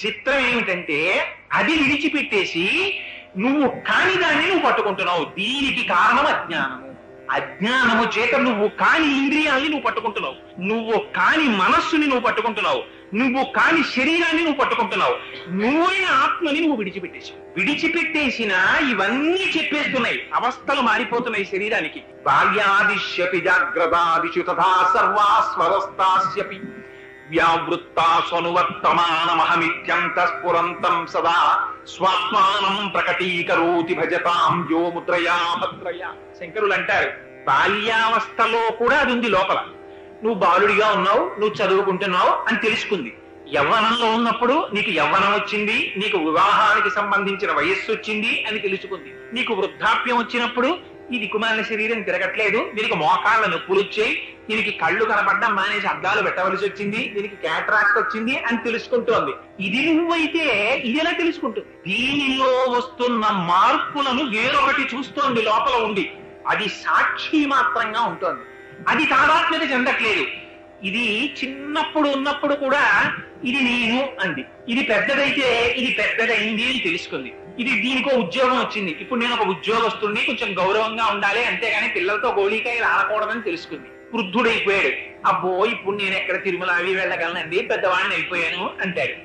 చిత్రం ఏమిటంటే అది విడిచిపెట్టేసి నువ్వు కాని దాన్ని నువ్వు పట్టుకుంటున్నావు. దీనికి కారణం అజ్ఞానము. అజ్ఞానము చేత నువ్వు కాని ఇంద్రియాల్ని నువ్వు పట్టుకుంటున్నావు, నువ్వు కాని మనస్సుని నువ్వు పట్టుకుంటున్నావు, నువ్వు కాని శరీరాన్ని నువ్వు పట్టుకుంటున్నావు. నువ్వే ఆత్మని నువ్వు విడిచిపెట్టేసావు. విడిచిపెట్టేసినా ఇవన్నీ చెప్పేస్తున్నాయి, అవస్థలు మారిపోతున్నాయి శరీరానికి. బాల్యాదిశ్యపి జాగ్రత్తాదిషు తథా సర్వాస్వరస్తాస్యపి వ్యావృత్తాస్వనువర్తమానమహమిత్యంత స్ఫురంతం సదా స్వాత్మానం ప్రకటీకరోతి భజతాం యో ముద్రయా భద్రయా. శంకరులు అంటారు, బాల్యావస్థలో కూడా అది ఉంది లోపల. నువ్వు బాలుడిగా ఉన్నావు, నువ్వు చదువుకుంటున్నావు అని తెలుసుకుంది. యవ్వనంలో ఉన్నప్పుడు నీకు యవ్వనం వచ్చింది, నీకు వివాహానికి సంబంధించిన వయస్సు వచ్చింది అని తెలుసుకుంది. నీకు వృద్ధాప్యం వచ్చినప్పుడు ఇది కుమారుల శరీరం తిరగట్లేదు, దీనికి మోకాళ్ళ నొప్పులు వచ్చాయి, దీనికి కళ్ళు కనపడడం మానేసి అద్దాలు పెట్టవలసి వచ్చింది, దీనికి క్యాట్రాక్ట్ వచ్చింది అని తెలుసుకుంటోంది. ఇది నువ్వైతే ఇది ఎలా తెలుసుకుంటుంది? దీనిలో వస్తున్న మార్పులను వేరొకటి చూస్తోంది లోపల ఉండి. అది సాక్షి మాత్రంగా ఉంటుంది, అది తాదాత్మ్యత చెందట్లేదు. ఇది చిన్నప్పుడు ఉన్నప్పుడు కూడా ఇది నేను అంది, ఇది పెద్దదైతే ఇది పెద్దదైంది అని తెలుసుకుంది. ఇది దీనికో ఉద్యోగం వచ్చింది, ఇప్పుడు నేను ఒక ఉద్యోగస్తుడిని, కొంచెం గౌరవంగా ఉండాలి, అంతేగాని పిల్లలతో గోళీకాయలు ఆడకూడదని తెలుసుకుంది. వృద్ధుడైపోయాడు, అబ్బో ఇప్పుడు నేను ఎక్కడ తిరుమల అవి వెళ్ళగలనండి, పెద్దవాడిని అయిపోయాను అంటాడు.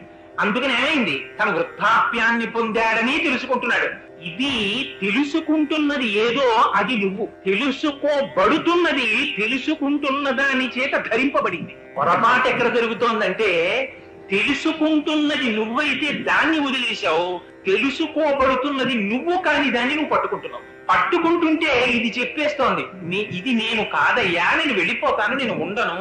అందుకని ఏమైంది, తన వృద్ధాప్యాన్ని పొందాడని తెలుసుకుంటున్నాడు. ఇది తెలుసుకుంటున్నది ఏదో అది నువ్వు, తెలుసుకోబడుతున్నది తెలుసుకుంటున్న దాని చేత ధరింపబడింది. పొరపాటు ఎక్కడ జరుగుతోందంటే, తెలుసుకుంటున్నది నువ్వైతే దాన్ని వదిలేశావు, తెలుసుకోబడుతున్నది నువ్వు కాని దాన్ని నువ్వు పట్టుకుంటున్నావు. పట్టుకుంటుంటే ఇది చెప్పేస్తోంది, ఇది నేను కాదయ్యా, నేను వెళ్ళిపోతాను, నేను ఉండను,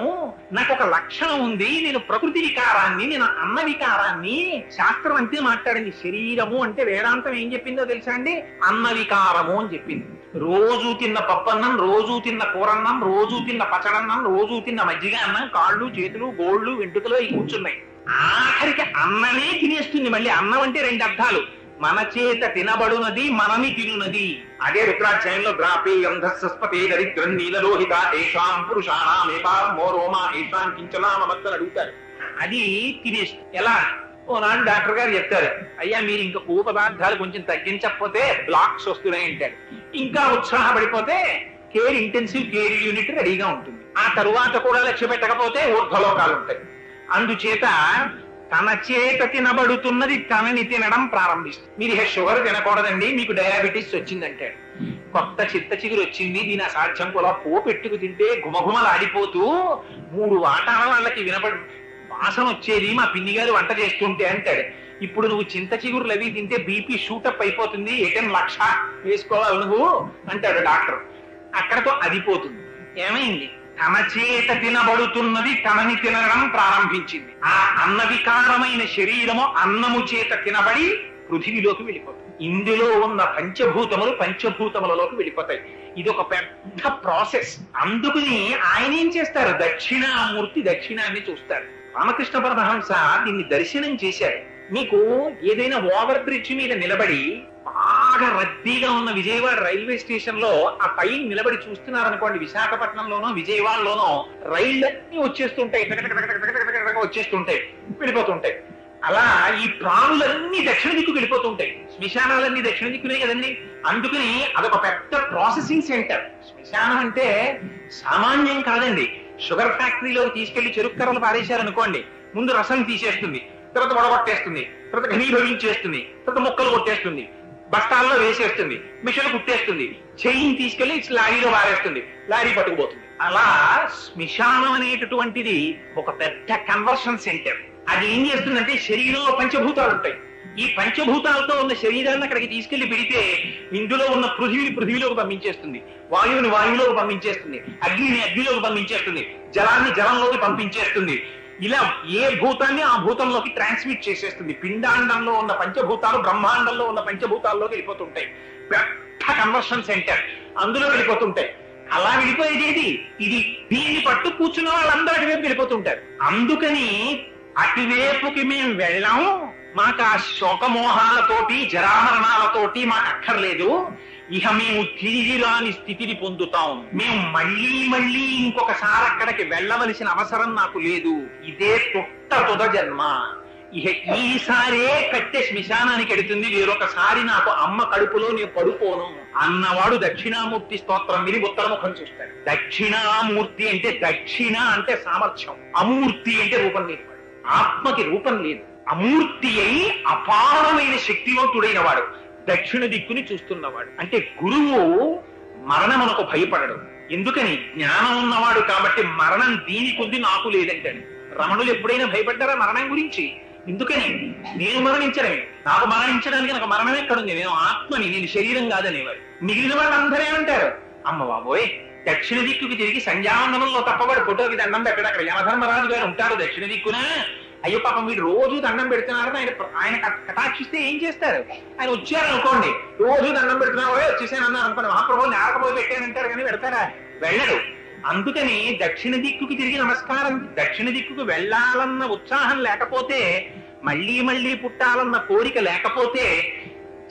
నాకు ఒక లక్షణం ఉంది, నేను ప్రకృతి వికారాన్ని, నేను అన్న వికారాన్ని. శాస్త్రం అంతే మాట్లాడింది. శరీరము అంటే వేదాంతం ఏం చెప్పిందో తెలుసా అండి? అన్న వికారము అని చెప్పింది. రోజు తిన్న పప్పన్నం, రోజు తిన్న కూరన్నం, రోజు తిన్న పచ్చడన్నం, రోజు తిన్న మజ్జిగ అన్నం, కాళ్ళు చేతులు గోళ్ళు వెంట్రుకలు అవి కూర్చున్నాయి. ఆఖరికి అన్నమే తినేస్తుంది. మళ్ళీ అన్నం అంటే రెండు అర్థాలు, మన చేత తినబడునది, మనని తినునది. అదే రుద్రాధ్యాయంలో ద్రాపే అంధస్పతే దరిద్రం నీలలోహిత ఏషాం పురుషాణామేకామో రోమా ఏషాం కించనామత్తని అడుగుతారు. అది తినేస్తుంది. ఎలా? ఓనాడు డాక్టర్ గారు చెప్తారు, అయ్యా మీరు ఇంకా కొవ్వు పదార్థాలు కొంచెం తగ్గించకపోతే బ్లాక్స్ వస్తున్నాయి అంటాడు. ఇంకా ఉత్సాహపడిపోతే ఇంటెన్సివ్ కేర్ యూనిట్ రెడీగా ఉంటుంది. ఆ తరువాత కూడా లక్ష్య పెట్టకపోతే ఊర్ధ్వలోకాలు ఉంటాయి. అందుచేత తన చేత తినబడుతున్నది తనని తినడం ప్రారంభిస్తుంది. మీరు షుగర్ తినకూడదండి, మీకు డయాబెటీస్ వచ్చిందంటాడు. కొత్త చిత్త చిగురు వచ్చింది, దీని అసాధ్యం కూడా పెట్టుకు తింటే గుమగుమలాడిపోతూ 3 వాటాల వాళ్ళకి వినపడి వాసన వచ్చేది మా పిన్ని గారు వంట చేస్తుంటే అంటాడు. ఇప్పుడు నువ్వు చింత చిగురులు అవి తింటే బీపీ షూటప్ అయిపోతుంది, 1,00,000 వేసుకోవాలి నువ్వు అంటాడు డాక్టర్. అక్కడతో అది పోతుంది. ఏమైంది? తన చేత తినబడుతున్నది తనని తినడం ప్రారంభించింది. ఆ అన్న వికారమైన శరీరము అన్నము చేత తినబడి పృథివీలోకి వెళ్ళిపోతుంది. ఇందులో ఉన్న పంచభూతములు పంచభూతములలోకి వెళ్ళిపోతాయి. ఇది ఒక పెద్ద ప్రాసెస్. అందుకని ఆయన ఏం చేస్తారు, దక్షిణామూర్తి దక్షిణాన్ని చూస్తారు. రామకృష్ణ పరమహంస దీన్ని దర్శనం చేశారు. మీకు ఏదైనా ఓవర్ బ్రిడ్జ్ మీద నిలబడి బాగా రద్దీగా ఉన్న విజయవాడ రైల్వే స్టేషన్ లో ఆ పైన నిలబడి చూస్తున్నారనుకోండి, విశాఖపట్నంలోనో విజయవాడలోనో రైళ్లన్నీ వచ్చేస్తుంటాయి, వచ్చేస్తుంటాయి, వెళ్ళిపోతుంటాయి. అలా ఈ ప్రాణులన్నీ దక్షిణ దిక్కు వెళ్ళిపోతుంటాయి, శ్మశానాలన్నీ దక్షిణ దిక్కునే కదండి. అందుకని అదొక పెద్ద ప్రాసెసింగ్ సెంటర్. శ్మశానం అంటే సామాన్యం కాదండి. షుగర్ ఫ్యాక్టరీలోకి తీసుకెళ్లి చెరుకు కర్రలు పారేశారనుకోండి, ముందు రసం తీసేస్తుంది, తర్వాత వడగొట్టేస్తుంది, తర్వాత ఘనీభవించేస్తుంది, తర్వాత ముక్కలు కొట్టేస్తుంది, బస్తాల్లో వేసేస్తుంది, మిషన్ కుట్టేస్తుంది, చెయ్యిని తీసుకెళ్లి లారీలో పారేస్తుంది, లారీ పట్టుకుపోతుంది. అలా శ్మశానం అనేటటువంటిది ఒక పెద్ద కన్వర్షన్ సెంటర్. అది ఏం చేస్తుందంటే, శరీరంలో పంచభూతాలు ఉంటాయి. ఈ పంచభూతాలతో ఉన్న శరీరాన్ని అక్కడికి తీసుకెళ్లి పెడితే ఇందులో ఉన్న పృథివిని పృథివిలోకి పంపించేస్తుంది, వాయువుని వాయువులోకి పంపించేస్తుంది, అగ్నిని అగ్నిలోకి పంపించేస్తుంది, జలాన్ని జలంలోకి పంపించేస్తుంది. ఇలా ఏ భూతాన్ని ఆ భూతంలోకి ట్రాన్స్మిట్ చేసేస్తుంది. పిండాండంలో ఉన్న పంచభూతాలు బ్రహ్మాండంలో ఉన్న పంచభూతాల్లోకి వెళ్ళిపోతుంటాయి. పెద్ద కన్వర్షన్ సెంటర్, అందులో వెళ్ళిపోతుంటాయి. అలా వెళ్ళిపోయేది ఇది. దీన్ని పట్టు కూర్చున్న వాళ్ళందరూ అటువైపు వెళ్ళిపోతుంటారు. అందుకని అటువైపుకి మేము వెళ్ళాం, మాకు ఆ శోకమోహాలతోటి జరామరణాలతోటి మాకు అక్కర్లేదు, ఇక మేము తిరిగి రాని స్థితిని పొందుతాం, మేము మళ్ళీ మళ్ళీ ఇంకొకసారి అక్కడికి వెళ్ళవలసిన అవసరం నాకు లేదు, ఇదే తుద జన్మ, ఇక ఈసారే కట్టె శ్మశానానికి ఎడుతుంది, వేరొకసారి నాకు అమ్మ కడుపులో నేను పడుకోను అన్నవాడు దక్షిణామూర్తి స్తోత్రం విని ఉత్తరముఖం చూస్తాడు. దక్షిణామూర్తి అంటే దక్షిణ అంటే సామర్థ్యం, అమూర్తి అంటే రూపం లేదు. ఆత్మకి రూపం లేదు, అమూర్తి అయి అపారమైన శక్తివంతుడైన వాడు, దక్షిణ దిక్కుని చూస్తున్నవాడు. అంటే గురువు మరణమునకు భయపడడు. ఎందుకని? జ్ఞానం ఉన్నవాడు కాబట్టి. మరణం దీనికి ఉంది, నాకు లేదంటాడు. రమణులు ఎప్పుడైనా భయపడ్డారా మరణం గురించి? ఎందుకని? నేను మరణించడమే, నాకు మరణించడానికి నాకు మరణం ఎక్కడుంది, నేను ఆత్మని, నేను శరీరం కాదనేవారు. మిగిలిన వాళ్ళు అందరూ ఏమంటారు? అమ్మ బాబోయ్, దక్షిణ దిక్కుకి తిరిగి సంధ్యావందనంలో తప్పవాడు ఫోటోకి దండం పెట్టాడు. అక్కడ యమధర్మరాజు గారు ఉంటారు దక్షిణ దిక్కున. అయ్యో పాపం వీడు రోజు దండం పెడుతున్నారని ఆయన కటాక్షిస్తే ఏం చేస్తారు? ఆయన వచ్చారు అనుకోండి, రోజు దండం పెడుతున్నావు వచ్చేసాను అన్నారు అనుకోండి, మహాప్రభుని ఆడకపోయి పెట్టానంటారు కానీ పెడతారా? వెళ్ళడు. అందుకని దక్షిణ దిక్కుకి తిరిగి నమస్కారం, దక్షిణ దిక్కుకు వెళ్ళాలన్న ఉత్సాహం లేకపోతే, మళ్ళీ మళ్ళీ పుట్టాలన్న కోరిక లేకపోతే,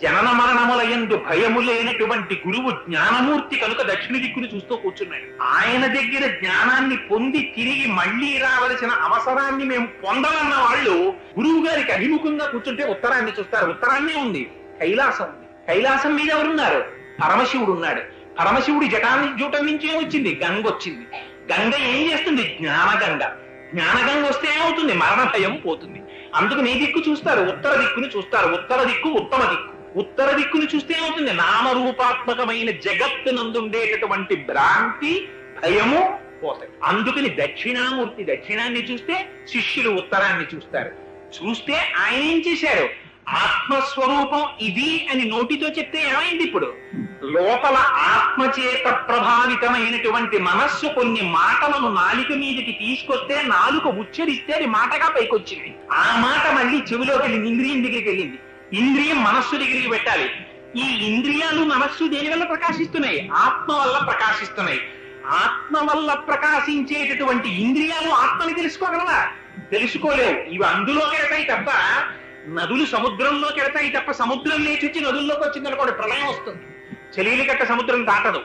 జనన మరణములయందు భయము లేనటువంటి గురువు జ్ఞానమూర్తి కనుక దక్షిణ దిక్కుని చూస్తూ కూర్చున్నాడు. ఆయన దగ్గర జ్ఞానాన్ని పొంది తిరిగి మళ్ళీ రావలసిన అవసరాన్ని మేము పొందవన్న వాళ్ళు గురువు గారికి అభిముఖంగా కూర్చుంటే ఉత్తరాన్ని చూస్తారు. ఉత్తరాన్నే ఉంది కైలాసం ఉంది. కైలాసం మీద ఎవరున్నారు? పరమశివుడు ఉన్నాడు. పరమశివుడి జూటం నుంచే వచ్చింది గంగ వచ్చింది. గంగ ఏం చేస్తుంది? జ్ఞానగంగ. జ్ఞానగంగ వస్తే ఏమవుతుంది? మరణ భయం పోతుంది. అందుకు నీ దిక్కు చూస్తారు, ఉత్తర దిక్కుని చూస్తారు. ఉత్తర దిక్కు ఉత్తమ దిక్కు. ఉత్తర దిక్కుని చూస్తే ఏమవుతుంది? నామరూపాత్మకమైన జగత్తునందుండేటటువంటి భ్రాంతి, భయము పోతాయి. అందుకని దక్షిణామూర్తి దక్షిణాన్ని చూస్తే, శిష్యులు ఉత్తరాన్ని చూస్తారు. చూస్తే ఆయన ఏం చేశారు? ఆత్మస్వరూపం ఇది అని నోటితో చెప్తే ఏమైంది? ఇప్పుడు లోపల ఆత్మచేత ప్రభావితమైనటువంటి మనస్సు కొన్ని మాటలను నాలుక మీదకి తీసుకొస్తే, నాలుక ఉచ్చరిస్తే అది మాటగా పైకొచ్చింది. ఆ మాట మళ్ళీ చెవిలోకి వెళ్ళింది, ఇంద్రియం దగ్గరికి వెళ్ళింది. ఇంద్రియం మనస్సు దగ్గరికి పెట్టాలి. ఈ ఇంద్రియాలు మనస్సు దేని వల్ల ప్రకాశిస్తున్నాయి? ఆత్మ వల్ల ప్రకాశిస్తున్నాయి. ఆత్మ వల్ల ప్రకాశించేటటువంటి ఇంద్రియాలు ఆత్మని తెలుసుకోగలవా? తెలుసుకోలేవు. ఇవి అందులోకి వెళ్తాయి తప్ప, నదులు సముద్రంలోకి వెళ్తాయి తప్ప, సముద్రం లేచి వచ్చి నదుల్లోకి వచ్చింది అనుకోండి ప్రళయం వస్తుంది. చెలీలికట్ట సముద్రం దాటదు.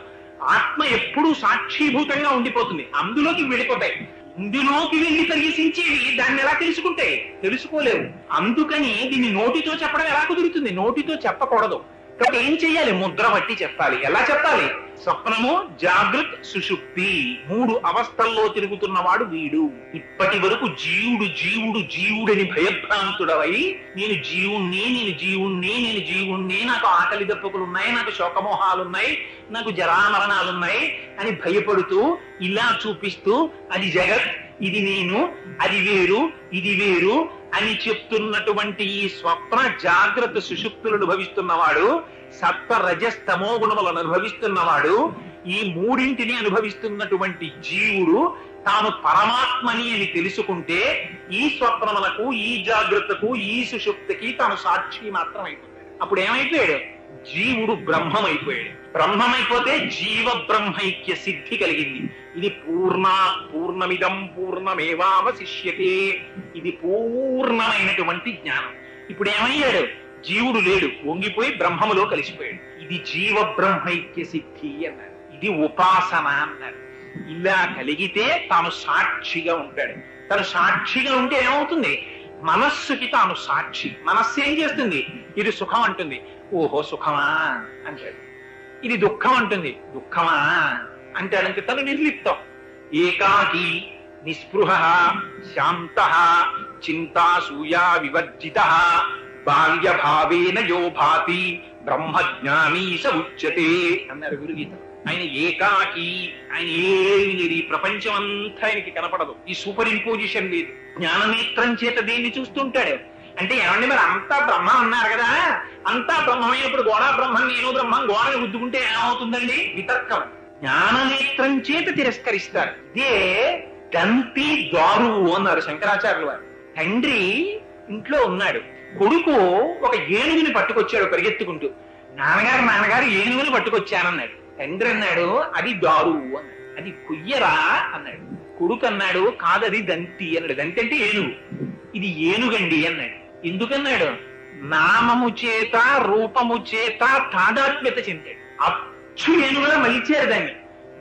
ఆత్మ ఎప్పుడూ సాక్షీభూతంగా ఉండిపోతుంది. అందులోకి వెళ్ళిపోతాయి. ఇందులోకి వెళ్ళి ప్రవేశించేవి దాన్ని ఎలా తెలుసుకుంటాయి? తెలుసుకోలేవు. అందుకని దీన్ని నోటితో చెప్పడం ఎలా కుదురుతుంది? నోటితో చెప్పకూడదు. కాబట్టి ఏం చెయ్యాలి? ముద్ర బట్టి చెప్పాలి. ఎలా చెప్పాలి? స్వప్నము, జాగృత్, సుషుప్తి, 3 అవస్థల్లో తిరుగుతున్నవాడు వీడు. ఇప్పటి వరకు జీవుడు జీవుడు జీవుడని భయభ్రాంతుడవై, నేను జీవుణ్ణి, నాకు ఆకలి దప్పుకులున్నాయి, నాకు శోకమోహాలున్నాయి, నాకు జరామరణాలున్నాయి అని భయపడుతూ ఇలా చూపిస్తూ అది జగత్, ఇది నేను, అది వేరు, ఇది వేరు అని చెప్తున్నటువంటి ఈ స్వప్న జాగ్రత్త సుషుప్తులను అనుభవిస్తున్నవాడు, సత్వ రజస్తమో గుణములను అనుభవిస్తున్నవాడు, ఈ 3ంటిని అనుభవిస్తున్నటువంటి జీవుడు తాను పరమాత్మని అని తెలుసుకుంటే, ఈ స్వప్నములకు, ఈ జాగ్రత్తకు, ఈ సుషుప్తికి తాను సాక్షి మాత్రం అయిపోతాడు. అప్పుడు ఏమైపోయాడు? జీవుడు బ్రహ్మమైపోయాడు. బ్రహ్మమైపోతే జీవ బ్రహ్మైక్య సిద్ధి కలిగింది. ఇది పూర్ణమిదం పూర్ణమేవావశిష్యతే. ఇది పూర్ణమైనటువంటి జ్ఞానం. ఇప్పుడు ఏమయ్యాడు? జీవుడు లేడు, వంగిపోయి బ్రహ్మములో కలిసిపోయాడు. ఇది జీవ బ్రహ్మైక్య సిద్ధి అన్నారు. ఇది ఉపాసన అన్నారు. ఇలా కలిగితే తాను సాక్షిగా ఉంటాడు. తను సాక్షిగా ఉంటే ఏమవుతుంది? మనస్సుకి తాను సాక్షి. మనస్సు ఏం చేస్తుంది? ఇది సుఖం అంటుంది, ఓహో సుఖమా అంటాడు. ఇది దుఃఖం అంటుంది, దుఃఖమా అంటాడంటే తను నిర్లిప్తం. ఏకాకి నిస్పృహ శాంత చింతాసూయా వివర్జిత బాల్య భావేన యో భాతి బ్రహ్మజ్ఞానీ స ఉచ్యతే అన్నారు గురుగీత. ఆయన ఏకాకి, ఆయన ఏమి లేదు, ఈ ప్రపంచం అంతా ఆయనకి కనపడదు, ఈ సూపర్ ఇంపోజిషన్ లేదు. జ్ఞాననేత్రం చేత దేన్ని చూస్తుంటాడు అంటే, ఏమండి మరి అంతా బ్రహ్మ అన్నారు కదా, అంతా బ్రహ్మమైనప్పుడు గోడా బ్రహ్మం, నేను బ్రహ్మం, గోడని గుద్దుకుంటే ఏమవుతుందండి? వితర్కం. జ్ఞాననేత్రం చేత తిరస్కరిస్తారు. ఇదే దంతి దారువు అన్నారు శంకరాచార్యుల వారు. తండ్రి ఇంట్లో ఉన్నాడు, కొడుకు ఒక ఏనుగుని పట్టుకొచ్చాడు పరిగెత్తుకుంటూ. నాన్నగారు ఏనుగుని పట్టుకొచ్చానన్నాడు. తండ్రి అన్నాడు, అది దారువు అన్నాడు. అది కుయ్యరా అన్నాడు. కొడుకు అన్నాడు, కాదది దంతి అన్నాడు. దంతి అంటే ఏనుగు. ఇది ఏనుగండి అన్నాడు. ఎందుకన్నాడు? నామము చేత రూపము చేత తాదాత్మ్యత చెందాడు. అచ్చు ఏనుగులా మలిచారు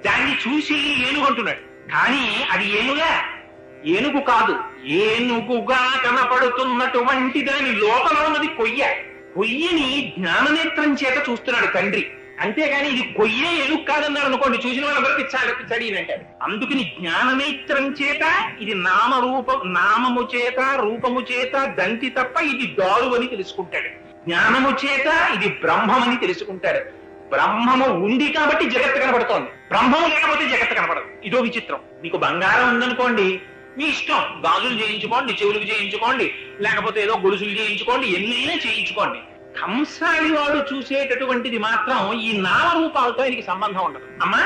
దాన్ని చూసి ఏనుగు అంటున్నాడు. కానీ అది ఏనుగా ఏనుగు కాదు, ఏనుగుగా కనపడుతున్నటువంటి దాని లోపల ఉన్నది కొయ్య. కొయ్యని జ్ఞాననేత్రం చేత చూస్తున్నాడు తండ్రి. అంతేగాని ఇది కొయ్యే ఏనుగు కాదన్నాడు అనుకోండి, చూసిన వాళ్ళందరూ పిచ్చాడి అని అంటారు. అందుకని జ్ఞాననేత్రం చేత ఇది నామము చేత రూపము చేత దంతి తప్ప ఇది దారు అని తెలుసుకుంటాడు. జ్ఞానము చేత ఇది బ్రహ్మమని తెలుసుకుంటాడు. బ్రహ్మము ఉంది కాబట్టి జగత్తు కనపడుతోంది, బ్రహ్మము లేకపోతే జగత్తు కనపడదు. ఇదో విచిత్రం. మీకు బంగారం ఉందనుకోండి, మీ ఇష్టం, గాజులు చేయించుకోండి, చెవులకు చేయించుకోండి, లేకపోతే ఏదో గొలుసులు చేయించుకోండి, ఎన్నైనా చేయించుకోండి. కంసాలి వాడు చూసేటటువంటిది మాత్రం ఈ నామరూపాలతో ఆయనకి సంబంధం ఉండదు. అమ్మా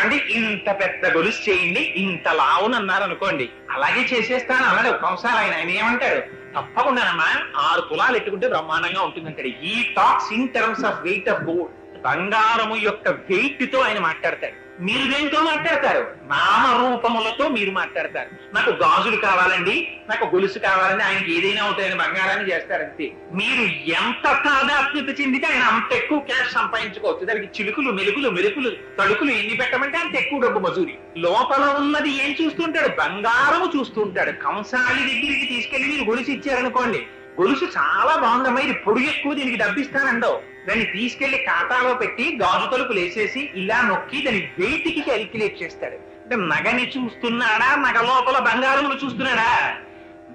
అంటే ఇంత పెద్ద గొలుసు చేయండి, ఇంత లావునన్నారు అనుకోండి, అలాగే చేసేస్తాను అన్నాడు కంసాలి. ఆయన ఏమంటాడు, తప్పకుండానమ్మా 6 తులాలు ఎట్టుకుంటే బ్రహ్మాండంగా ఉంటుందంటాడు. ఈ talks in terms of weight of gold. బంగారము యొక్క వెయిట్ తో ఆయన మాట్లాడతాడు. మీరు దేంతో మాట్లాడతారు? నామరూపములతో మీరు మాట్లాడతారు. నాకు గాజులు కావాలండి, నాకు గొలుసు కావాలండి, ఆయనకి ఏదైనా అవుతాయని బంగారాన్ని చేస్తారంతే. మీరు ఎంత తాదాత్మ్యత చెందితే ఆయన అంత ఎక్కువ క్యాష్ సంపాదించుకోవచ్చు. దానికి చిలుకులు మెలుకులు మెరుపులు తడుకులు ఎన్ని పెట్టమంటే అంత ఎక్కువ డబ్బు మజూరి. లోపల ఉన్నది ఏం చూస్తుంటాడు? బంగారము చూస్తుంటాడు. కంసాలి దగ్గరికి తీసుకెళ్లి మీరు గొలుసు ఇచ్చారనుకోండి, గొలుసు చాలా బాగుందమ్మా, ఇది పొడుగు ఎక్కువ, దీనికి డబ్బిస్తానండవు. దాన్ని తీసుకెళ్లి ఖాతాలో పెట్టి గాజు తలుపులు వేసేసి ఇలా నొక్కి దాని వెయిట్ కి క్యాలిక్యులేట్ చేస్తాడు. అంటే నగని చూస్తున్నాడా, నగ లోపల బంగారం చూస్తున్నాడా?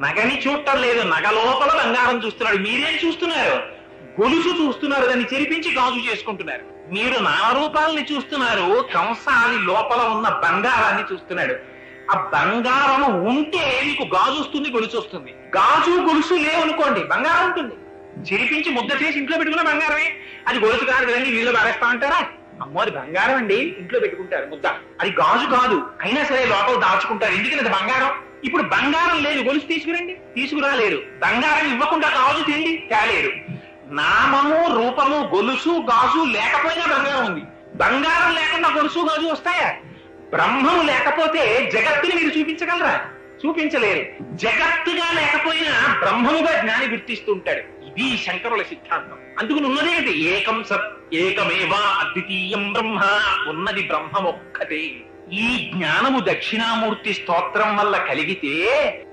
నగని చూడటం లేదు, నగ లోపల బంగారం చూస్తున్నాడు. మీరేం చూస్తున్నారు? గొలుసు చూస్తున్నారు, దాన్ని చెరిపించి గాజు చేసుకుంటున్నారు. మీరు నామరూపాలని చూస్తున్నారు, కంసాలి లోపల ఉన్న బంగారాన్ని చూస్తున్నాడు. ఆ బంగారం ఉంటే మీకు గాజు వస్తుంది, గొలుసు వస్తుంది. గాజు గొలుసు లేవనుకోండి, బంగారం ఉంటుంది. చిరిపించి ముద్ద చేసి ఇంట్లో పెట్టుకున్న బంగారమే. అది గొలుసు కాదు కదండి, వీళ్ళు పారేస్తా ఉంటారా? అమ్మో అది బంగారం అండి, ఇంట్లో పెట్టుకుంటారు ముద్ద, అది గాజు కాదు, అయినా సరే లోపల దాచుకుంటారు. ఎందుకని అది బంగారం. ఇప్పుడు బంగారం లేదు, గొలుసు తీసుకురండి, తీసుకురాలేరు. బంగారం ఇవ్వకుండా గాజు తిండి తేలేరు. నామము రూపము గొలుసు గాజు లేకపోయినా బంగారం ఉంది. బంగారం లేకుండా గొలుసు గాజు వస్తాయా? బ్రహ్మము లేకపోతే జగత్తుని మీరు చూపించగలరా? చూపించలేరు. జగత్తుగా లేకపోయినా బ్రహ్మముగా జ్ఞాని గుర్తిస్తుంటాడు. ఇది శంకరుల సిద్ధాంతం. అందుకని ఉన్నదేంటి? ఏకం సత్ ఏకమేవా అద్వితీయం బ్రహ్మ. ఉన్నది బ్రహ్మం ఒక్కటే. ఈ జ్ఞానము దక్షిణామూర్తి స్తోత్రం వల్ల కలిగితే,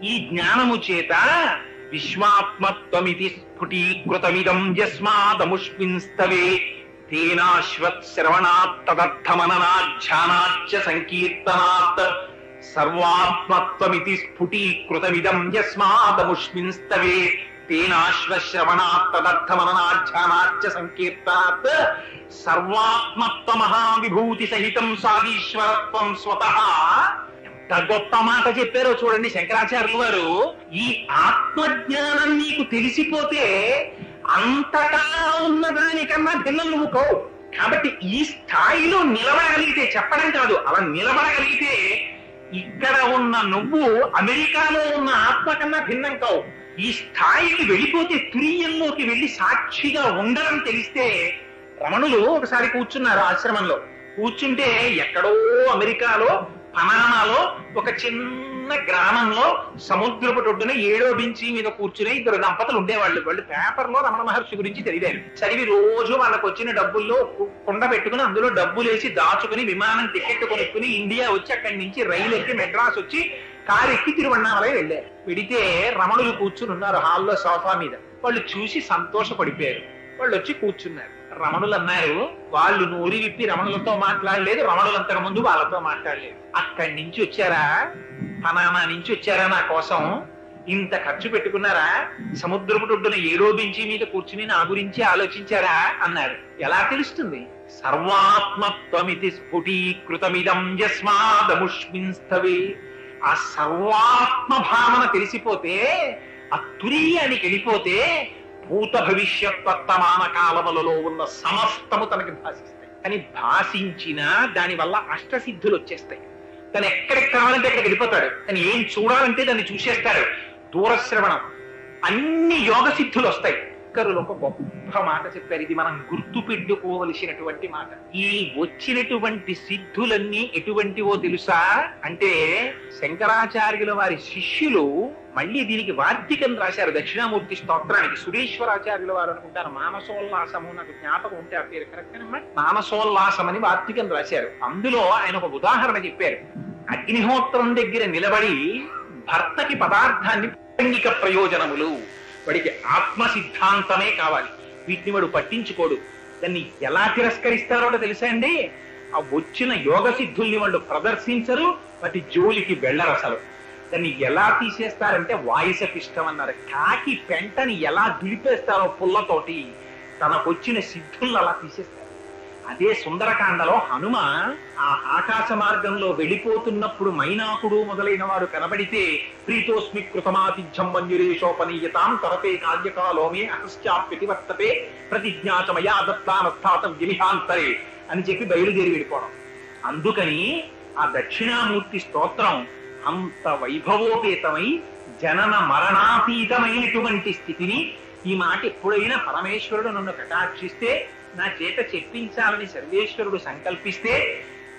ఈ జ్ఞానము చేత విశ్వాత్మత్వమితి స్ఫుటీకృతమిదం యస్మాదముష్మిన్స్తవే తేనాశ్వత్ శ్రవణాత్ తదర్థమననాధ్యానాచ్చ సంకీర్తనాత్ సర్వాత్మత్వమితి స్ఫుటీకృతమిదం యస్మాదముష్మిన్స్తవే తేనాశ్వశ్రవణాత్ తదర్థమననాధ్యానాచ్చ సంకీర్తనాత్ సర్వాత్మత్వమహావిభూతి సహితం సాదీశ్వరత్వం స్వతః. ఎంత గొప్ప మాట చెప్పారో చూడండి శంకరాచార్యులు వారు. ఈ ఆత్మజ్ఞానం నీకు తెలిసిపోతే అంతటా ఉన్నదానికన్నా భిన్నం నువ్వు కావు. కాబట్టి ఈ స్థాయిలో నిలబడగలిగితే, చెప్పడం కాదు, అలా నిలబడగలిగితే ఇక్కడ ఉన్న నువ్వు అమెరికాలో ఉన్న ఆత్మ కన్నా భిన్నం కావు. ఈ స్థాయికి వెళ్ళిపోతే, తురీయంలోకి వెళ్ళి సాక్షిగా ఉండడం తెలిస్తే. రమణులు ఒకసారి కూర్చున్నారు ఆశ్రమంలో. కూర్చుంటే ఎక్కడో అమెరికాలో పనామాలో ఒక చిన్న గ్రామంలో సముద్రపు ఒడ్డున 7వ బెంచి మీద కూర్చునే 2 దంపతులు ఉండేవాళ్ళు. వాళ్ళు పేపర్లో రమణ మహర్షి గురించి చదివారు. చదివి రోజు వాళ్ళకు వచ్చిన డబ్బుల్లో కుండ పెట్టుకుని అందులో డబ్బులేసి దాచుకుని విమానం టికెట్ కొనుక్కుని ఇండియా వచ్చి అక్కడి నుంచి రైలు ఎక్కి మెడ్రాస్ వచ్చి కారు ఎక్కి తిరువన్నామలై వెళ్ళారు. పెడితే రమణులు కూర్చుని ఉన్నారు హాల్లో సోఫా మీద. వాళ్ళు చూసి సంతోషపడిపోయారు. వాళ్ళు వచ్చి కూర్చున్నారు. రమణులు అన్నారు, వాళ్ళు నోరి విప్పి రమణులతో మాట్లాడలేదు, రమణులంతకు ముందు వాళ్ళతో మాట్లాడలేదు. అక్కడి నుంచి వచ్చారా, పనామా నుంచి వచ్చారా నా కోసం? ఇంత ఖర్చు పెట్టుకున్నారా? సముద్రపు ఒడ్డున 7వ బెంచి మీద కూర్చుని నా గురించి ఆలోచించారా అన్నారు. ఎలా తెలుస్తుంది? సర్వాత్మత్వమితి స్ఫుటీకృతమిదం యస్మాదముష్మిన్స్తవే. ఆ సర్వాత్మ భావన తెలిసిపోతే, ఆ తురీయానికి వెళ్ళిపోతే భూత భవిష్యత్ వర్తమాన కాలములలో ఉన్న సమస్తము తనకి భాషిస్తాయి. కానీ భాషించినా దానివల్ల అష్టసిద్ధులు వచ్చేస్తాయి. తను ఎక్కడికి కావాలంటే అక్కడికి వెళ్ళిపోతాడు. తను ఏం చూడాలంటే దాన్ని చూసేస్తాడు. దూరశ్రవణం, అన్ని యోగ సిద్ధులు వస్తాయి. శంకరులు ఒక గొప్ప మాట చెప్పారు. ఇది మనం గుర్తు పెట్టుకోవలసినటువంటి మాట. ఈ వచ్చినటువంటి సిద్ధులన్నీ ఎటువంటివో తెలుసా అంటే, శంకరాచార్యుల వారి శిష్యులు మళ్ళీ దీనికి వార్తికం రాశారు. దక్షిణామూర్తి స్తోత్రానికి సురేశ్వరాచార్యుల వారు అనుకుంటారు. మానసోల్లాసము, నాకు జ్ఞాపకం ఉంటే ఆ పేరు కరెక్ట్ అన్నమాట. మానసోల్లాసం అని వార్తికం రాశారు. అందులో ఆయన ఒక ఉదాహరణ చెప్పారు. అగ్నిహోత్రం దగ్గర నిలబడి భర్తకి పదార్థాన్ని లైంగిక ప్రయోజనములు, వాడికి ఆత్మ సిద్ధాంతమే కావాలి. వీటిని వాడు పట్టించుకోడు. దాన్ని ఎలా తిరస్కరిస్తారో తెలుసా అండి? ఆ వచ్చిన యోగ సిద్ధుల్ని వాళ్ళు ప్రదర్శించరు, వాటి జోలికి వెళ్ళరు అసలు. దాన్ని ఎలా తీసేస్తారంటే వాయుసపిష్టం అన్నారు. కాకి పెంటని ఎలా దులిపేస్తారో పుల్లతోటి, తనకొచ్చిన సిద్ధుల్ని అలా తీసేస్తారు. అదే సుందరకాండలో హనుమ ఆ ఆకాశ మార్గంలో వెళ్ళిపోతున్నప్పుడు మైనాకుడు మొదలైన వారు కనబడితే ప్రీతోస్మి కృతమాతిథ్యం మంజురేషోపనీయతాం తరతే కార్యకాలోమే అహశ్చాప్యతి వర్తతే ప్రతిజ్ఞాచమయా దత్తానస్థాతం విలిహాంతరే అని చెప్పి బయలుదేరి వెళ్ళిపోవడం. అందుకని ఆ దక్షిణామూర్తి స్తోత్రం అంత వైభవోపేతమై జనన మరణాతీతమైనటువంటి స్థితిని, ఈ మాట ఎప్పుడైనా పరమేశ్వరుడు నన్ను కటాక్షిస్తే నా చేత చెప్పించాలని సర్వేశ్వరుడు సంకల్పిస్తే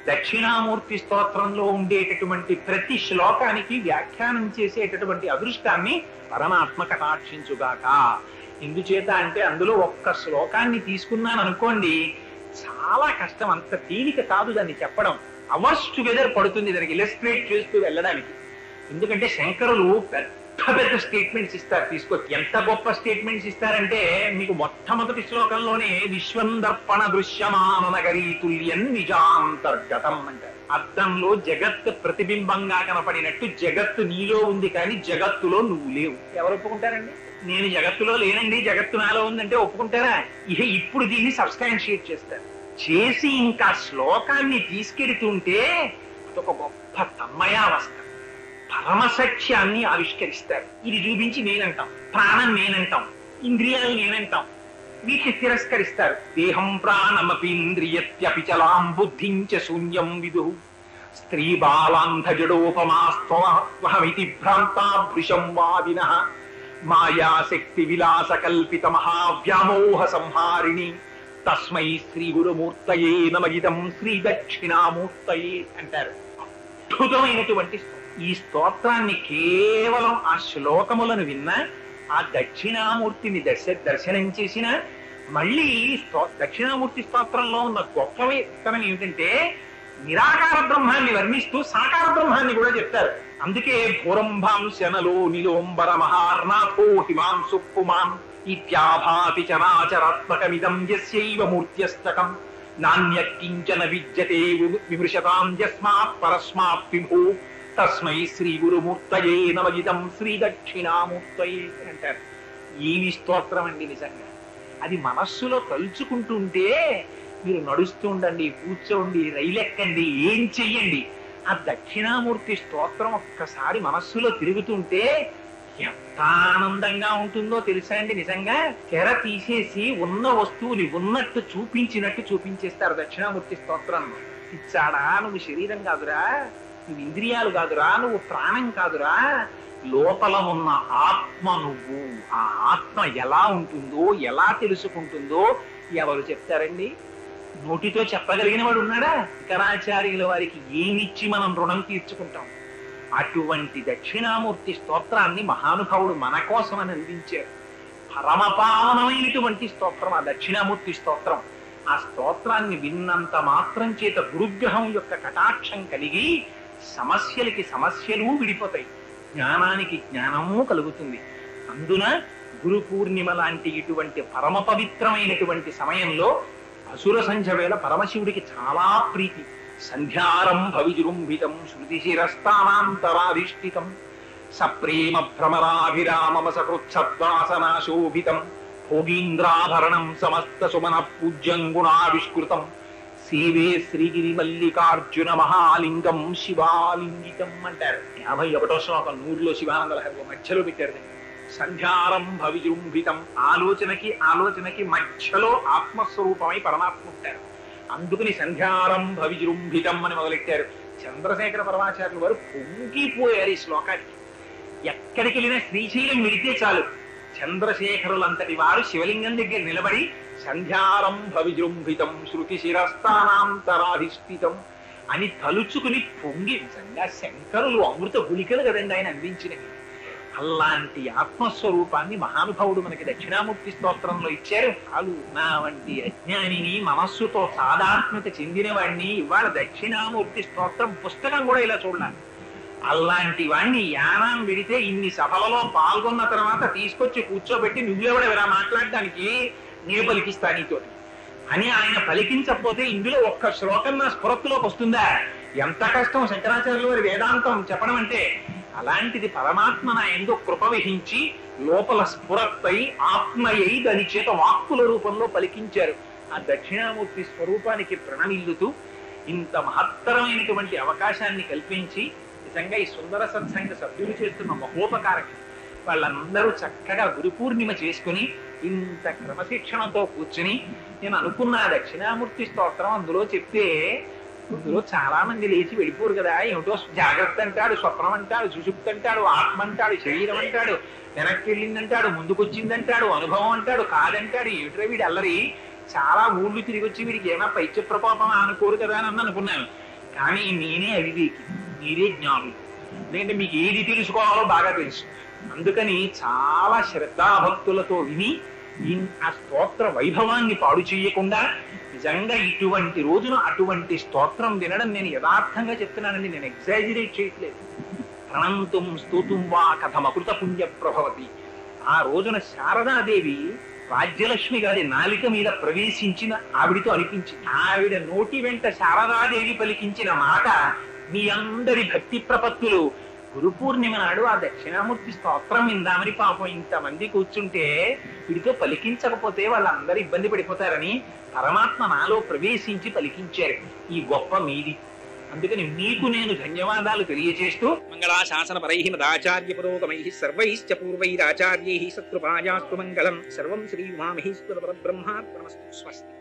దక్షిణామూర్తి స్తోత్రంలో ఉండేటటువంటి ప్రతి శ్లోకానికి వ్యాఖ్యానం చేసేటటువంటి అదృష్టాన్ని పరమాత్మ కటాక్షించుగాక. ఎందుచేత అంటే అందులో ఒక్క శ్లోకాన్ని తీసుకున్నాను అనుకోండి, చాలా కష్టం, అంత తేలిక కాదు దాన్ని చెప్పడం. అవర్స్ టుగెదర్ పడుతుంది దానికి ఇలస్ట్రేట్ చేస్తూ వెళ్ళడానికి. ఎందుకంటే శంకరులు పెద్ద పెద్ద స్టేట్మెంట్స్ ఇస్తారు. తీసుకొచ్చి ఎంత గొప్ప స్టేట్మెంట్స్ ఇస్తారంటే, మీకు మొట్టమొదటి శ్లోకంలోనే విశ్వందర్పణ దృశ్యమాన నగరీ తుల్యం నిజాంతర్గతం అంటారు. అద్దంలో జగత్ ప్రతిబింబంగా కనపడినట్టు జగత్తు నీలో ఉంది, కానీ జగత్తులో నువ్వు లేవు. ఎవరు ఒప్పుకుంటారండి? నేను జగత్తులో లేనండి, జగత్తు నాలో ఉందంటే ఒప్పుకుంటారా? ఇక ఇప్పుడు దీన్ని సబ్స్టాన్షియేట్ చేస్తారు. చేసి ఇంకా శ్లోకాన్ని తీసుకెడుతుంటే అదొక గొప్ప తన్మయావస్థ, పరమసత్యాన్ని ఆవిష్కరిస్తారు. ఇది చూపించి నేనంటాం, ప్రాణం నేనంటాం, ఇంద్రియాలు నేనంటాం, వీటిని తిరస్కరిస్తారు. దేహం ప్రాణమపీంద్రియత్యపి చలాం బుద్ధించ శూన్యం విదు స్త్రీ బాలాంధజడోపమాస్త్వహమితి భ్రాంతా భృశం వాదినః మాయాశక్తి విలాస కల్పిత మహావ్యామోహ సంహారిణి తస్మై శ్రీ గురుమూర్తయే నమగిదం శ్రీ దక్షిణామూర్తయే అంటారు. అద్భుతమైనటువంటి ఈ స్తోత్రాన్ని కేవలం ఆ శ్లోకములను విన్నా, ఆ దక్షిణామూర్తిని దర్శనం చేసిన, మళ్ళీ దక్షిణామూర్తి స్తోత్రంలో ఉన్న గొప్పతనం ఏమిటంటే నిరాకార బ్రహ్మాన్ని వర్ణిస్తూ సాకార బ్రహ్మాన్ని కూడా చెప్తారు. అందుకే భూరంభాంశనలో నిలోంబర మహార్నాథో హిమాంసు పుమాన్ ఇత్యాభాతి చరాచరాత్మకమిదం యస్యైవ మూర్త్యస్తకం నాణ్య కించన విద్యతే విమృశతాం యస్మాత్ పరస్మాత్ విభూ తస్మై శ్రీ గురుమూర్తయే నమగిదం శ్రీ దక్షిణామూర్తయే అంటారు. ఏమి స్తోత్రం అండి నిజంగా! అది మనస్సులో తలుచుకుంటుంటే మీరు నడుస్తూ ఉండండి, కూర్చోండి, రైలెక్కండి, ఏం చెయ్యండి, ఆ దక్షిణామూర్తి స్తోత్రం ఒక్కసారి మనస్సులో తిరుగుతుంటే ఎంత ఆనందంగా ఉంటుందో తెలుసా అండి. నిజంగా తెర తీసేసి ఉన్న వస్తువుని ఉన్నట్టు చూపించినట్టు చూపించేస్తారు దక్షిణామూర్తి స్తోత్రంలో. ఇచ్చాడా, నువ్వు శరీరం కాదురా, నువ్వు ఇంద్రియాలు కాదురా, నువ్వు ప్రాణం కాదురా, లోపల ఉన్న ఆత్మ నువ్వు. ఆ ఆత్మ ఎలా ఉంటుందో, ఎలా తెలుసుకుంటుందో ఎవరు చెప్తారండి? నోటితో చెప్పగలిగిన వాడు ఉన్నాడా? శంకరాచార్యుల వారికి ఏమిచ్చి మనం రుణం తీర్చుకుంటాం? అటువంటి దక్షిణామూర్తి స్తోత్రాన్ని మహానుభావుడు మన కోసమని అందించారు. పరమపావనమైనటువంటి స్తోత్రం ఆ దక్షిణామూర్తి స్తోత్రం. ఆ స్తోత్రాన్ని విన్నంత మాత్రం చేత గురుగ్రహం యొక్క కటాక్షం కలిగి సమస్యలకి సమస్యలు విడిపోతాయి, జ్ఞానానికి జ్ఞానము కలుగుతుంది. అందున గురు పూర్ణిమ లాంటి ఇటువంటి పరమ పవిత్రమైనటువంటి సమయంలో అసుర సంధ్య వేళ పరమశివుడికి చాలా ప్రీతి. సంధ్యారంభ విజృంభితం శృతిశిరస్థానాంతరాధిష్ఠితం సప్రేమ భ్రమరాభిరామమ సకృత్సద్వాసనాశోభితం భోగీంద్రాభరణం సమస్త సుమన పూజ్యం గుణావిష్కృతం సేవే శ్రీగిరి మల్లికార్జున మహాలింగం శివాలింగితం అంటారు. 51వ శ్లోకం 100లో శివానంద లహరి మధ్యలో పెట్టారు. సంధ్యారంభ విజృంభితం, ఆలోచనకి మధ్యలో ఆత్మస్వరూపమై పరమాత్మ ఉంటారు. అందుకని సంధ్యారంభ విజృంభితం అని మొదలెట్టారు. చంద్రశేఖర పరమాచార్యులు వారు పొంగిపోయారు ఈ శ్లోకానికి. ఎక్కడికి వెళ్ళినా శ్రీశైలం విడితే చాలు, చంద్రశేఖరులంతటి వారు శివలింగం దగ్గర నిలబడి సంధ్యారంభ విజృంభితం శృతి శిరస్థానాంతరాధిష్ఠితం అని తలుచుకుని పొంగి, నిజంగా శంకరులు అమృత గుళికలు కదండి ఆయన అందించినవి. అలాంటి ఆత్మస్వరూపాన్ని మహానుభావుడు మనకి దక్షిణామూర్తి స్తోత్రంలో ఇచ్చారు. కాదు, నా వంటి అజ్ఞానిని, మనస్సుతో సాధాత్మ్యత చెందిన వాడిని ఇవాళ దక్షిణామూర్తి స్తోత్రం పుస్తకం కూడా ఇలా చూడాలి. అలాంటి వాణ్ణి యానాం విడితే ఇన్ని సభలలో పాల్గొన్న తర్వాత తీసుకొచ్చి కూర్చోబెట్టి నువ్వెవడెవరా మాట్లాడడానికి, నేను పలికిస్తా నీతోటి అని ఆయన పలికించకపోతే ఇందులో ఒక్క శ్లోకం నా స్ఫురత్తులోకి వస్తుందా? ఎంత కష్టం శంకరాచార్యుల వారి వేదాంతం చెప్పడం అంటే. అలాంటిది పరమాత్మ నా ఎందు కృప వహించి లోపల స్ఫురత్తై ఆత్మయై దాని చేత వాక్కుల రూపంలో పలికించారు. ఆ దక్షిణామూర్తి స్వరూపానికి ప్రణమిల్లుతూ ఇంత మహత్తరమైనటువంటి అవకాశాన్ని కల్పించి నిజంగా ఈ సుందర సత్సంగ సభ్యులు చేస్తున్న మహోపకారకం. వాళ్ళందరూ చక్కగా గురు పూర్ణిమ చేసుకుని ఇంత క్రమశిక్షణతో కూర్చుని, నేను అనుకున్న దక్షిణామూర్తి స్తోత్రం అందులో చెప్తే అందులో చాలా మంది లేచి వెళ్ళిపోరు కదా. ఏమిటో జాగ్రత్త అంటాడు, స్వప్నం అంటాడు, సుషుప్తి అంటాడు, ఆత్మ అంటాడు, శరీరం అంటాడు, వెనక్కి వెళ్ళిందంటాడు, ముందుకొచ్చిందంటాడు, అనుభవం అంటాడు, కాదంటాడు. ఏమిటో వీడు అల్లరి, చాలా ఊళ్ళు తిరిగి వచ్చి వీడికి ఏమైనా పైత్య ప్రకోపం అనుకోరు కదా అని అనుకున్నాను. కానీ నేనే అవివేకి, మీరే జ్ఞానులు. ఎందుకంటే మీకు ఏది తెలుసుకోవాలో బాగా తెలుసు. అందుకని చాలా శ్రద్ధాభక్తులతో విని ఆ స్తోత్ర వైభవాన్ని పాడు చేయకుండా నిజంగా ఇటువంటి రోజున అటువంటి స్తోత్రం వినడం నేను యథార్థంగా చెప్తున్నానండి, నేను ఎగ్జాజిరేట్ చేయట్లేదు. ప్రణంతుం స్తోతుం వా కథమకృత పుణ్య ప్రభవతి. ఆ రోజున శారదాదేవి రాజ్యలక్ష్మి గారి నాలిక మీద ప్రవేశించిన ఆవిడితో అనిపించింది. ఆవిడ నోటి వెంట శారదాదేవి పలికించిన మాట మీ అందరి భక్తి ప్రపత్తులు గురు పూర్ణిమ నాడు ఆ దక్షిణామూర్తి స్తోత్రం విందామని పాపం ఇంతమంది కూర్చుంటే వీడితో పలికించకపోతే వాళ్ళందరూ ఇబ్బంది పడిపోతారని పరమాత్మ నాలో ప్రవేశించి పలికించారు. ఈ గొప్ప మీది. అందుకని మీకు నేను ధన్యవాదాలు తెలియజేస్తూ మంగళాశాసన పరైః మదాచార్య పురోగమైః సర్వైశ్చ పూర్వైరాచార్యైః సత్కృపాయాస్తు మంగళం. సర్వం శ్రీ ఉమామహేశ్వర పరబ్రహ్మార్పణమస్తు. స్వస్తి.